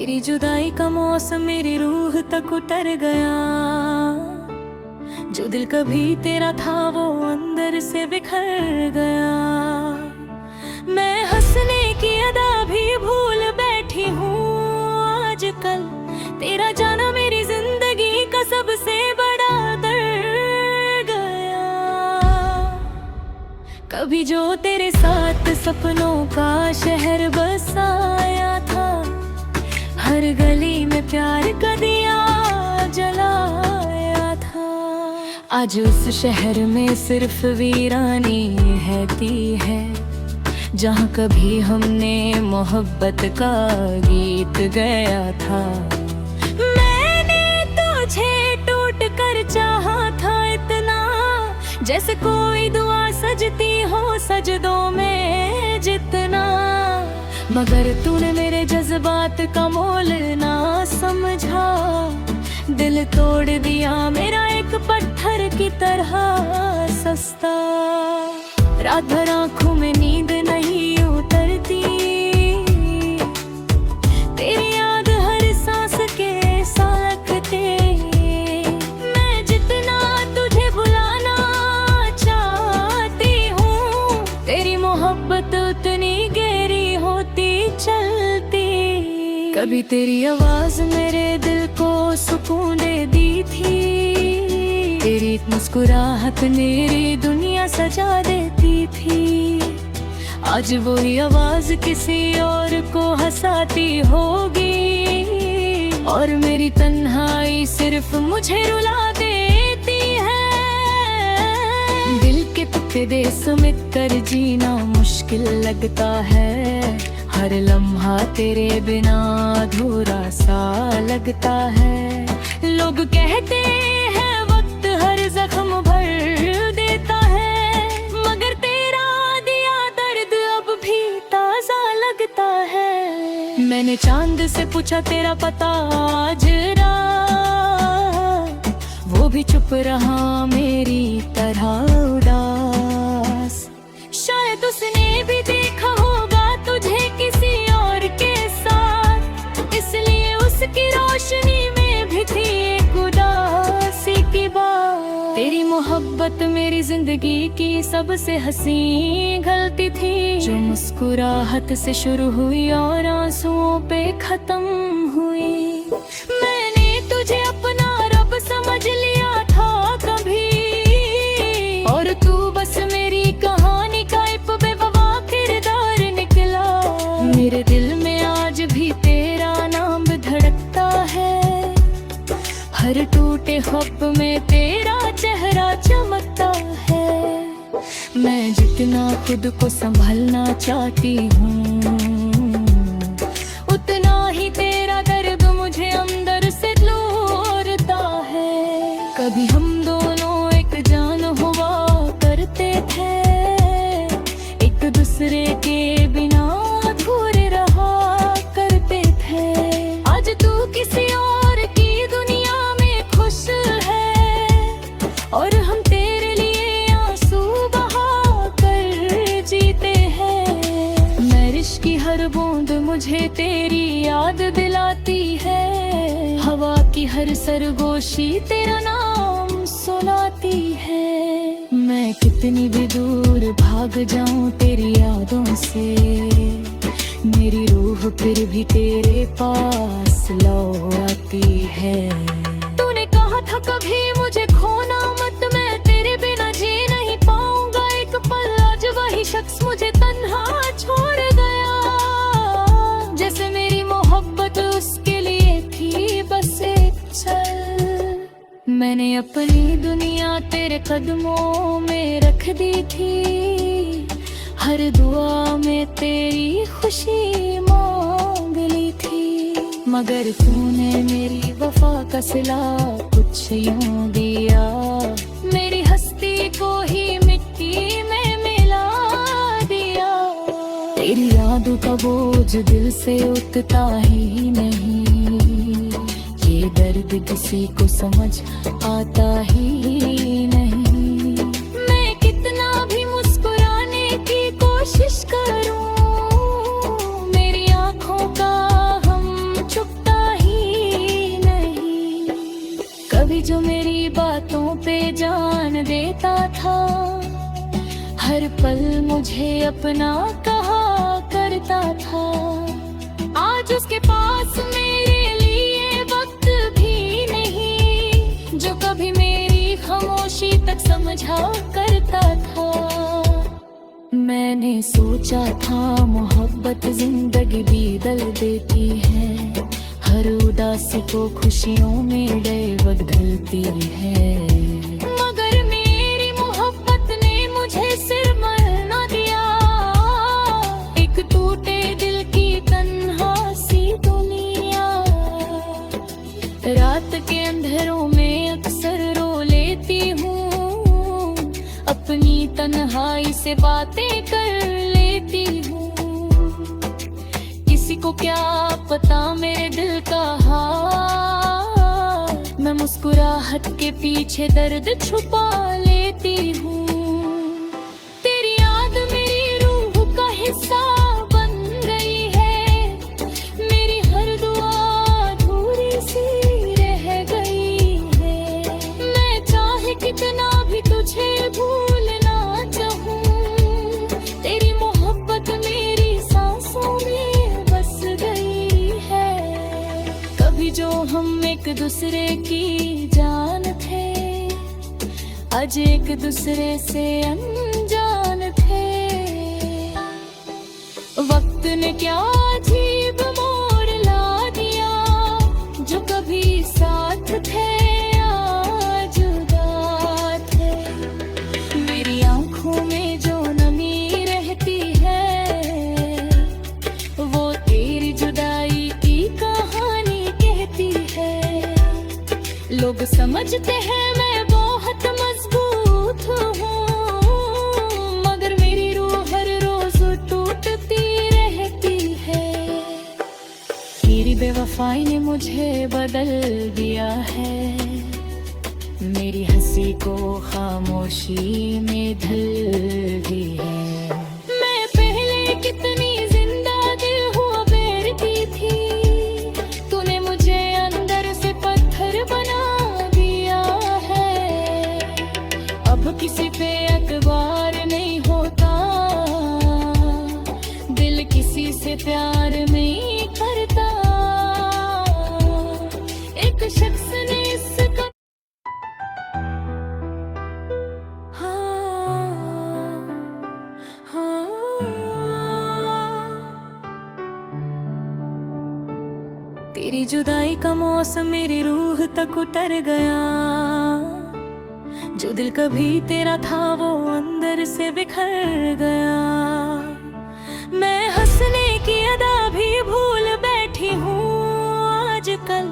तेरी जुदाई का मौसम मेरी रूह तक उतर गया। जो दिल कभी तेरा था वो अंदर से बिखर गया। मैं हंसने की अदा भी भूल बैठी हूँ आजकल। तेरा जाना मेरी जिंदगी का सबसे बड़ा दर्द गया। कभी जो तेरे साथ सपनों का शहर बसाया था, हर गली में प्यार का दिया जलाया था। आज उस शहर में सिर्फ वीरानी रहती है, जहाँ कभी हमने मोहब्बत का गीत गाया था। मैंने तुझे टूट कर चाहा था इतना, जैसे कोई दुआ सजती हो सजदों में जितना। मगर तूने मेरे जज्बात का मोल ना समझा, दिल तोड़ दिया मेरा एक पत्थर की तरह सस्ता। रात भर आँखों में नींद नहीं उतरती, तेरी याद हर सांस के साथते। मैं जितना तुझे भुलाना चाहती हूँ, तेरी मोहब्बत उतनी गहरी होती चलती। कभी तेरी आवाज मेरे दिल को सुकून दे दी थी, तेरी मुस्कुराहट मेरी दुनिया सजा देती थी। आज वही आवाज किसी और को हंसाती होगी, और मेरी तन्हाई सिर्फ मुझे रुला देती है। दिल के टुकड़े दे समेट कर जीना मुश्किल लगता है, हर लम्हा तेरे बिना अधूरा सा लगता है। लोग कहते हैं वक्त हर जख्म भर देता है, मगर तेरा दिया दर्द अब भी ताजा लगता है। मैंने चांद से पूछा तेरा पता आज रात, वो भी चुप रहा मेरी तरह उदास। शायद उसने भी देखा होगा तुझे किसी और के साथ, इसलिए उसकी रोशनी में भी थी एक उदासी की बात। तेरी मोहब्बत मेरी जिंदगी की सबसे हसीन गलती थी, जो मुस्कुराहट से शुरू हुई और आंसुओं पे खत्म हुई। मैंने तुझे अपना रब समझ लिया था कभी, और तू बस मेरी कहानी का एक बेवफा किरदार निकला। मेरे दिल में आज भी तेरा नाम धड़कता है, हर टूटे ख्वाब में तेरा चेहरा चमकता है। मैं जितना खुद को संभालना चाहती हूँ, उतना ही तेरा दर्द मुझे अंदर से लोरता है। कभी हम दोनों एक जान हुआ करते थे, एक दूसरे के बिना अधूरे रहा करते थे। आज तू किसी और की दुनिया में खुश है, और हम तेरे लिए आंसू बहा कर जीते हैं। बारिश की हर बूंद मुझे तेरी याद दिलाती है, हवा की हर सरगोशी तेरा नाम सुनाती है। मैं कितनी भी दूर भाग जाऊं तेरी यादों से, मेरी रूह फिर भी तेरे पास लौटती है। तूने कहा था कभी मुझे खोना मत, मैं तेरे बिना जी नहीं पाऊंगा एक पल। आज वही शख्स मुझे तन्हा छोड़ गया, जैसे मेरी मोहब्बत उसके लिए थी बस एक छल। मैंने अपनी दुनिया तेरे कदमों में रख दी थी, हर दुआ में तेरी खुशी मांग ली थी। मगर तूने मेरी वफा का सिला कुछ यूं दिया, मेरी हस्ती को ही मिट्टी में मिला दिया। तेरी यादों का बोझ दिल से उठता ही नहीं, ये दर्द किसी को समझ आता ही नहीं। मैं कितना भी मुस्कुराने की कोशिश करूं, मेरी आंखों का हम चुप कभी जो मेरी बातों पे जान देता था, हर पल मुझे अपना कहा करता था। आज उसके पास मेरे लिए वक्त भी नहीं, जो कभी मेरी खामोशी तक समझा करता था। मैंने सोचा था मोहब्बत जिंदगी बदल देती है, हर उदासी को खुशियों में बदलती है। मगर मेरी मोहब्बत ने मुझे सिर मरना दिया, एक टूटे दिल की तन्हा सी दुनिया। रात के अंधेरों में अक्सर रो लेती हूँ, अपनी तन्हाई से बातें कर लेती हूँ। किसी को क्या पता मेरे दिल का हाल, मैं मुस्कुराहट के पीछे दर्द छुपा लेती हूँ। तेरी याद मेरी रूह का हिस्सा बन गई है, मेरी हर दुआ अधूरी सी रह गई है। मैं चाहे कितना भी तुझे भूलना चाहूँ, तेरी मोहब्बत मेरी सांसों में बस गई है। कभी जो हम एक दूसरे की जान थे, आज एक दूसरे से अनजान थे। वक्त ने क्या अजीब मोड़ ला दिया, जो कभी साथ थे आज जुदा थे। मेरी आंखों में जो नमी रहती है, वो तेरी जुदाई की कहानी कहती है। लोग समझते हैं मैं बहुत मजबूत हूँ, मगर मेरी रूह हर रोज टूटती रहती है। मेरी बेवफाई ने मुझे बदल दिया है, मेरी हंसी को खामोशी में ढल दी है। मैं पहले कितनी जिंदा दिल हुआ बैठती थी, तूने मुझे अंदर से पत्थर बना दिया है। अब किसी पे एतबार नहीं होता, दिल किसी से प्यार नहीं करता। एक शख्स ने इसका तेरी जुदाई का मौसम मेरी रूह तक उतर गया, जो दिल कभी तेरा था वो अंदर से बिखर गया। मैं हंसने की अदा भी भूल बैठी हूँ आजकल,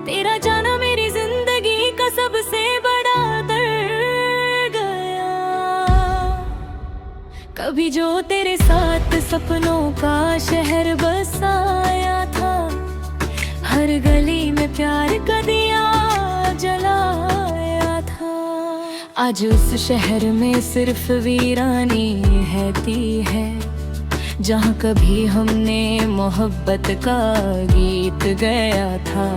तेरा जाना मेरी जिंदगी का सबसे बड़ा दर्द गया। कभी जो तेरे साथ सपनों का शहर बसाया था, हर गली में प्यार का दिया जलाया था। आज उस शहर में सिर्फ वीरानी रहती है, जहाँ कभी हमने मोहब्बत का गीत गाया था।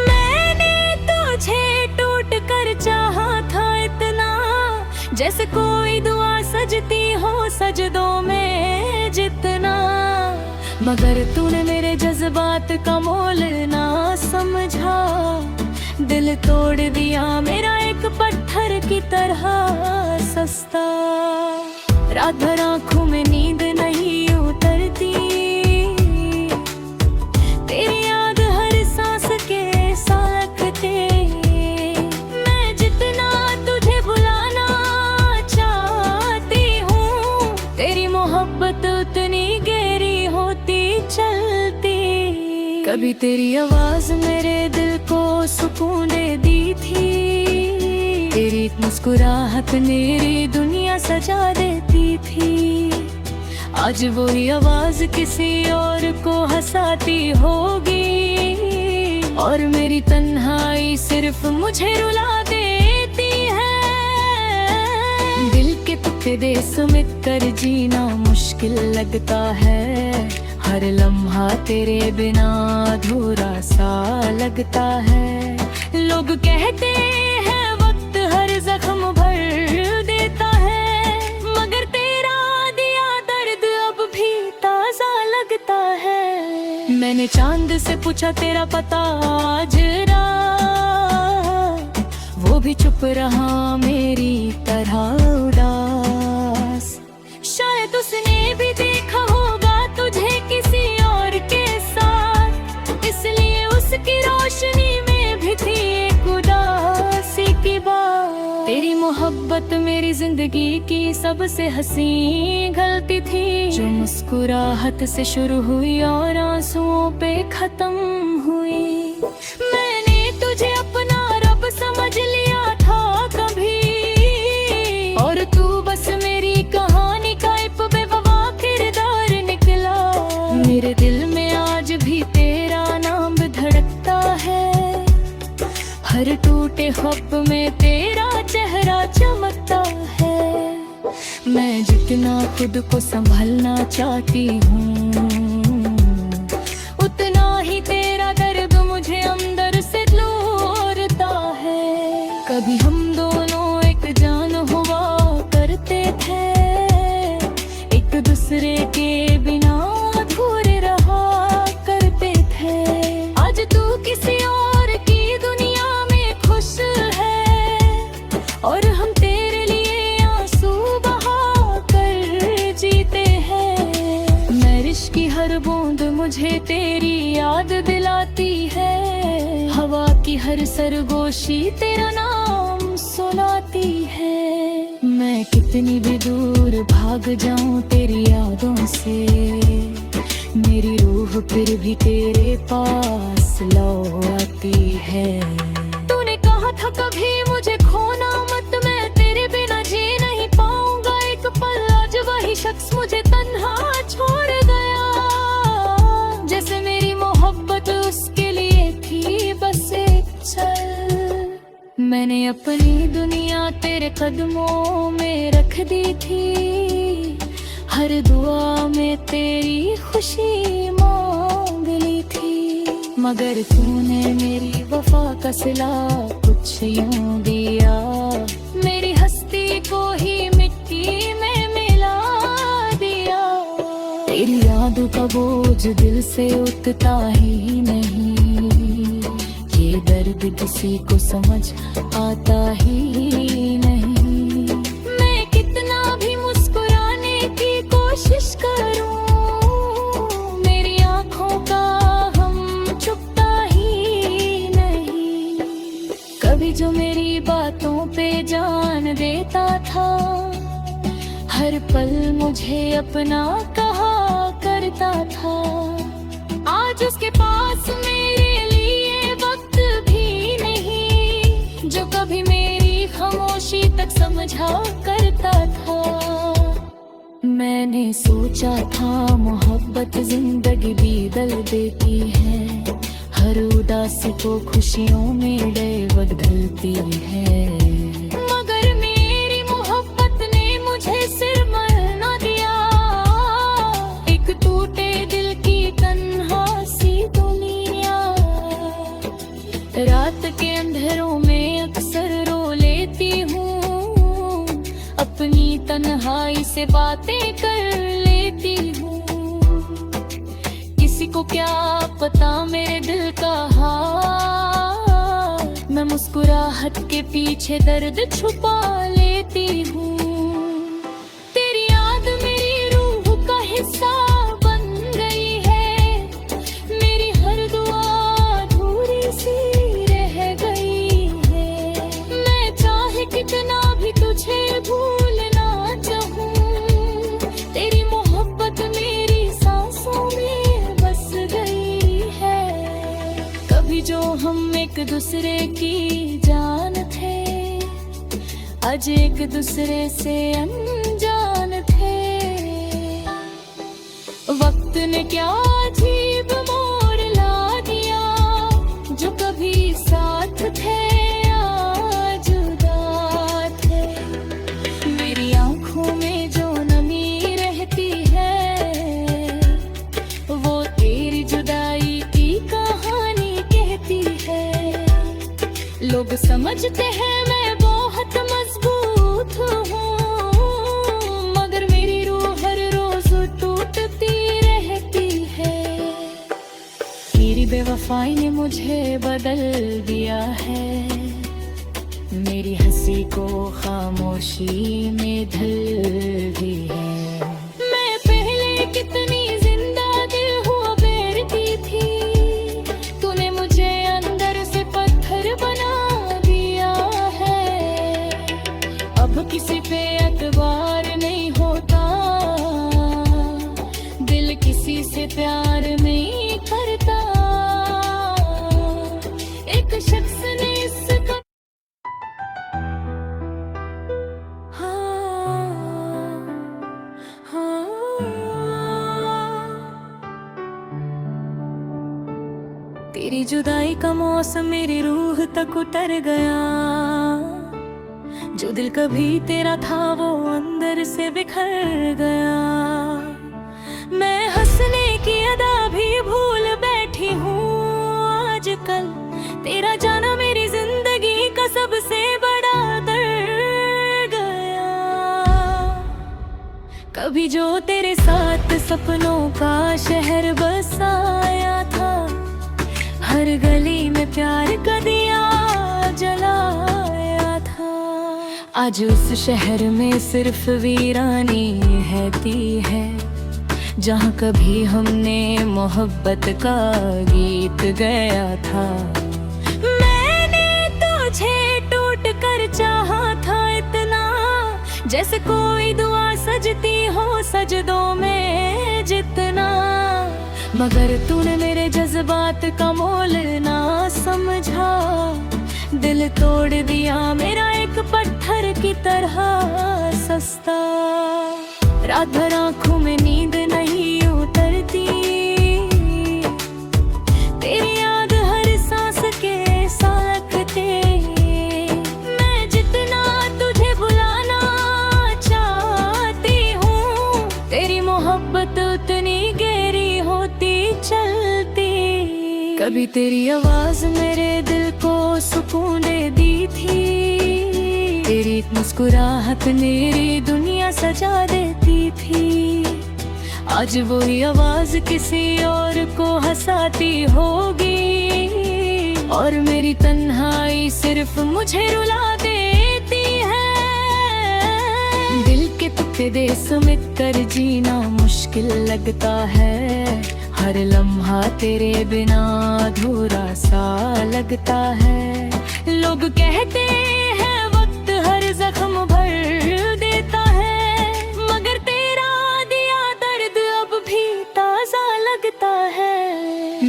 मैंने तुझे टूट कर चाहा था इतना, जैसे कोई दुआ सजती हो सजदों में जितना। मगर तूने मेरे जज्बात का मोल ना समझा, दिल तोड़ दिया मेरा एक पत्थर की तरह सस्ता। रात भर आँखों में नींद नहीं उतरती, तेरी याद हर सांस के सालकते। मैं जितना तुझे बुलाना चाहती हूँ, तेरी मोहब्बत उतनी गहरी होती चलती। कभी तेरी आवाज मेरे दिल को सुकून दे दी थी, तेरी मुस्कुराहट मेरी दुनिया सजा देती थी। आज वही आवाज किसी और को हंसाती होगी, और मेरी तन्हाई सिर्फ मुझे रुला देती है। दिल के टुकड़े दे समेट कर जीना मुश्किल लगता है, हर लम्हा तेरे बिना अधूरा सा लगता है। लोग कहते हैं वक्त हर जख्म भर देता है, मगर तेरा दिया दर्द अब भी ताजा लगता है। मैंने चांद से पूछा तेरा पता आज रात, वो भी चुप रहा मेरी तरह उदास। शायद उसने भी देखा होगा तुझे किसी और के साथ, इसलिए उसकी रोशनी में भी थी एक उदासी की बात। तेरी मोहब्बत मेरी जिंदगी की सबसे हसीन गलती थी, जो मुस्कुराहट से शुरू हुई और आंसुओं पे खत्म हुई। मैंने तुझे अपना रब समझ लिया था कभी, और तू बस मेरी कहानी का एक बेवफा किरदार निकला। मेरे दिल में आज भी तेरा नाम धड़कता है, हर टूटे ख्वाब में तेरा चेहरा चमकता है। मैं जितना खुद को संभालना चाहती हूँ, उतना ही तेरा दर्द मुझे अंदर से लोरता है। कभी हम दोनों एक जान हुआ करते थे, एक दूसरे के बिना अधूरे रहा करते थे। आज तू किसी और की दुनिया में खुश है, और हम तेरे लिए आंसू बहा कर जीते हैं। मैरिज की हर बूंद मुझे तेरी याद दिलाती है, हवा की हर सरगोशी तेरा नाम सुनाती है। मैं कितनी भी दूर भाग जाऊं तेरी यादों से, मेरी रूह फिर भी तेरे पास लौटती है। तूने कहा था कभी मुझे खोना मत, मैं तेरे बिना जी नहीं पाऊंगा एक पल। आज वही शख्स मुझे तन्हा छोड़ गया, जैसे मेरी मोहब्बत उसके लिए थी बस एक छल। मैंने अपनी दुनिया तेरे कदमों में रख दी थी, हर दुआ में तेरी खुशी मांग ली थी, मगर तूने मेरी वफा का सिला कुछ यूं दिया, मेरी हस्ती को ही मिट्टी में मिला दिया। तेरी यादों का बोझ दिल से उठता ही नहीं, ये दर्द किसी को समझ आता ही नहीं। मैं कितना भी मुस्कुराने की कोशिश करूं, मेरी आंखों का हम छुपता ही नहीं। कभी जो मेरी बातों पे जान देता था, हर पल मुझे अपना कहा करता था। आज उसके पास मेरे लिए वक्त भी नहीं, जो कभी मेरी खामोशी तक समझा करता था। मैंने सोचा था मोहब्बत जिंदगी बदल देती है, हर उदासी को खुशियों में डे बदलती है। मगर मेरी मोहब्बत ने मुझे सिर मरना दिया, एक टूटे दिल की तन्हा सी दुनिया। रात के अंधेरों में अक्सर रो लेती हूँ, अपनी तन्हाई से बातें कर लेती हूँ। किसी को क्या पता मेरे दिल का हाल, मैं मुस्कुराहट के पीछे दर्द छुपा लेती हूँ। तेरी याद मेरी रूह का हिस्सा बन गई है, मेरी हर दुआ अधूरी सी रह गई है। मैं चाहे कितना भी तुझे भूलना चाहूँ, तेरी मोहब्बत मेरी सांसों में बस गई है। कभी जो हम एक दूसरे की जान थे, आज एक दूसरे से अनजान थे। वक्त ने क्या अजीब मोड़ ला दिया, जो कभी साथ थे आज जुदा थे। मेरी आंखों में जो नमी रहती है, वो तेरी जुदाई की कहानी कहती है। लोग समझते हैं मैं बहुत मजबूत हूँ, मगर मेरी रूह हर रोज टूटती रहती है। तेरी बेवफाई ने मुझे बदल दिया है, मेरी हंसी को खामोशी में ढल दी है। मैं पहले कितनी जिंदा दिल हुआ बैठती थी, तूने मुझे अंदर से पत्थर बना दिया है। अब किसी पे एतबार नहीं होता, दिल किसी से प्यार नहीं करता। एक शख्स ने इसका तेरी जुदाई का मौसम मेरी रूह तक उतर गया, जो दिल कभी तेरा था वो अंदर से बिखर गया। मैं हंसने की अदा भी भूल बैठी हूँ आजकल, तेरा जाना मेरी जिंदगी का सबसे बड़ा दर्द गया। कभी जो तेरे साथ सपनों का शहर बसाया था, हर गली में प्यार का दिया जलाया था। आज उस शहर में सिर्फ वीरानी रहती है, जहाँ कभी हमने मोहब्बत का गीत गाया था। मैंने तुझे टूट कर चाहा था इतना, जैसे कोई दुआ सजती हो सजदों में जितना, मगर तूने मेरे जज्बात का मोल ना समझा। दिल तोड़ दिया मेरा एक पत्थर की तरह सस्ता। रात भर आँखों में नींद नहीं उतरती, तेरी याद हर सांस के साथते। मैं जितना तुझे बुलाना चाहती हूँ, तेरी मोहब्बत उतनी गहरी होती चलती। कभी तेरी आवाज मेरे दिल को सुकून दे दी थी, तेरी मुस्कुराहट मेरी दुनिया सजा देती थी। आज वही आवाज किसी और को हंसाती होगी, और मेरी तन्हाई सिर्फ मुझे रुला देती है। दिल के टुकड़े दे समेट कर जीना मुश्किल लगता है, हर लम्हा तेरे बिना अधूरा सा लगता है। लोग कहते हैं वक्त हर जख्म भर देता है, मगर तेरा दिया दर्द अब भी ताजा लगता है।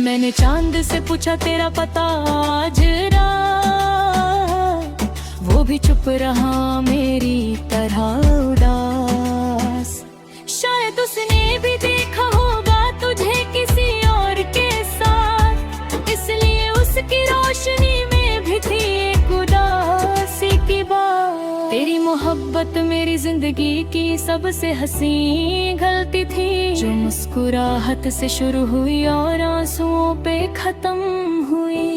मैंने चांद से पूछा तेरा पता आज रात, वो भी चुप रहा मेरी तरह उदास। शायद उसने भी देखा होगा तुझे किसी और के साथ, इसलिए उसकी रोशनी में भी थी एक उदासी की बात। तेरी मोहब्बत मेरी जिंदगी की सबसे हसीन गलती थी, जो मुस्कुराहट से शुरू हुई और आंसुओं पे खत्म हुई।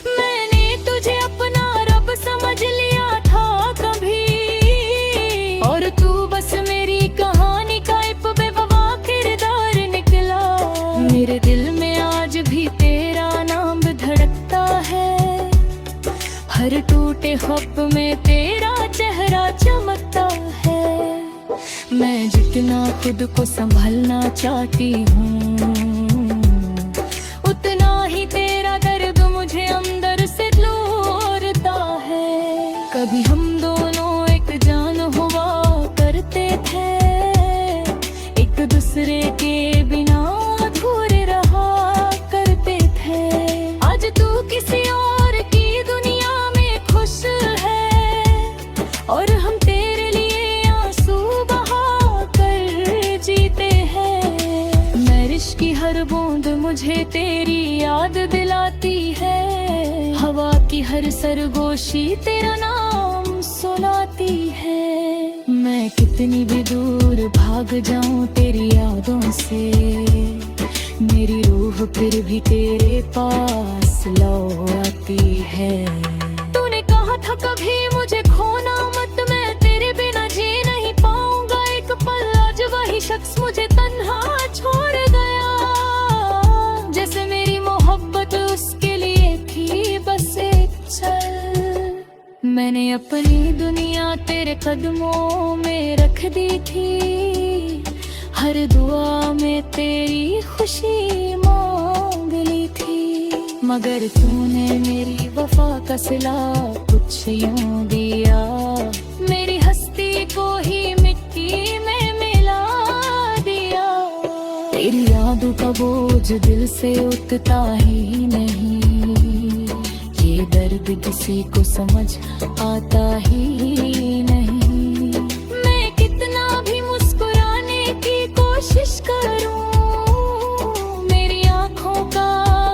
मैंने तुझे अपना रब समझ लिया था कभी, और तू बस मेरी कहानी का एक बेवफा किरदार निकला। मेरे दिल में आज भी तेरा नाम धड़कता है, हर टूटे ख्वाब में तेरा चेहरा चमकता है। मैं जितना खुद को संभालना चाहती हूँ, उतना ही तेरा दर्द मुझे अंदर से लोरता है। कभी हम दोनों एक जान हुआ करते थे, एक दूसरे के बिना अधूरे रहा करते थे। आज तू किसी और की दुनिया में खुश है, और हम तेरे लिए आंसू बहा कर जीते हैं। बारिश की हर बूंद मुझे तेरी याद दिलाती है, हवा की हर सरगोशी तेरा नाम सुनाती है। मैं कितनी भी दूर भाग जाऊं तेरी यादों से, मेरी रूह फिर भी तेरे पास लौटती है। मैंने अपनी दुनिया तेरे कदमों में रख दी थी, हर दुआ में तेरी खुशी मांग ली थी, मगर तूने मेरी वफा का सिला कुछ यूं दिया, मेरी हस्ती को ही मिट्टी में मिला दिया। तेरी यादों का बोझ दिल से उठता ही नहीं, ये दर्द किसी को समझ आता ही नहीं। मैं कितना भी मुस्कुराने की कोशिश करूं, मेरी आंखों का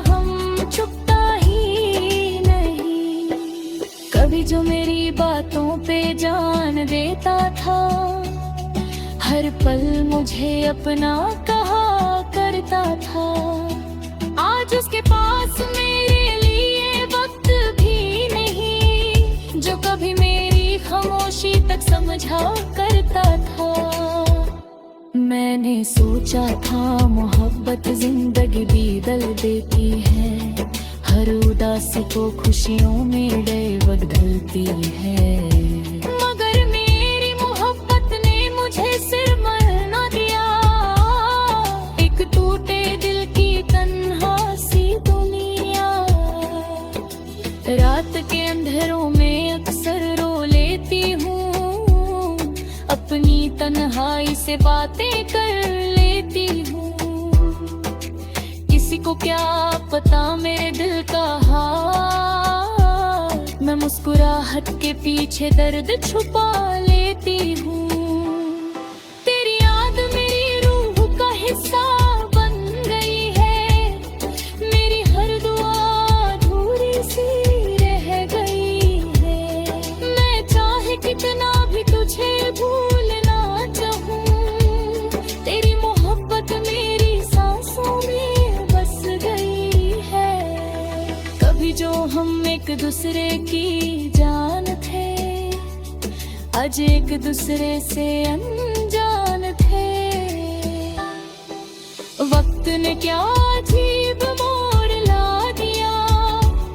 हम छुपता ही नहीं। कभी जो मेरी बातों पे जान देता था, हर पल मुझे अपना कहा करता था, आज उसके पास मेरे लिए वक्त भी नहीं, जो कभी मेरी खामोशी तक समझा करता था। मैंने सोचा था मोहब्बत जिंदगी बदल देती है, हर उदासी को खुशियों में डैवग ढलती है, मगर मेरी मोहब्बत ने मुझे सिर मरना दिया, एक टूटे दिल की तन्हा सी दुनिया। रात के अंधेरों में अक्सर रो लेती हूँ, अपनी तन्हाई से बातें कर लेती हूँ, किसी को क्या पता मेरे दिल का हाल, मैं मुस्कुराहट के पीछे दर्द छुपा लेती हूँ। तेरी याद मेरी रूह का हिस्सा बन गई है, मेरी हर दुआ अधूरी सी रह गई है, मैं चाहे कितना भी तुझे भूलना चाहूँ, तेरी मोहब्बत मेरी सांसों में बस गई है। कभी जो हम एक दूसरे की जान थे, आज एक दूसरे से अनजान थे, वक्त ने क्या अजीब मोड़ ला दिया,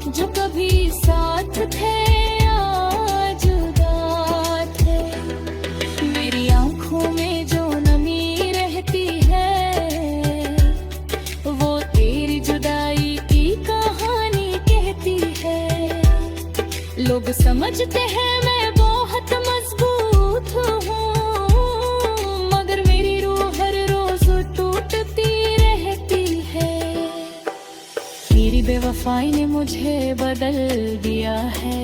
जो कभी साथ थे आज जुदा थे। मेरी आंखों में जो नमी रहती है, वो तेरी जुदाई की कहानी कहती है। लोग समझते हैं मैं बहुत मजबूत हूँ, मगर मेरी रूह हर रोज टूटती रहती है। मेरी बेवफाई ने मुझे बदल दिया है,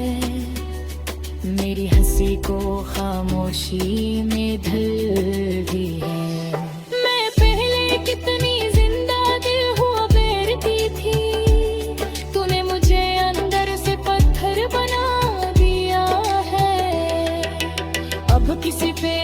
मेरी हंसी को खामोशी में ढल दी है। मैं पहले कितनी जिंदा दिल हुआ बैठती थी, तूने मुझे अंदर से पत्थर बना दिया है, अब किसी पे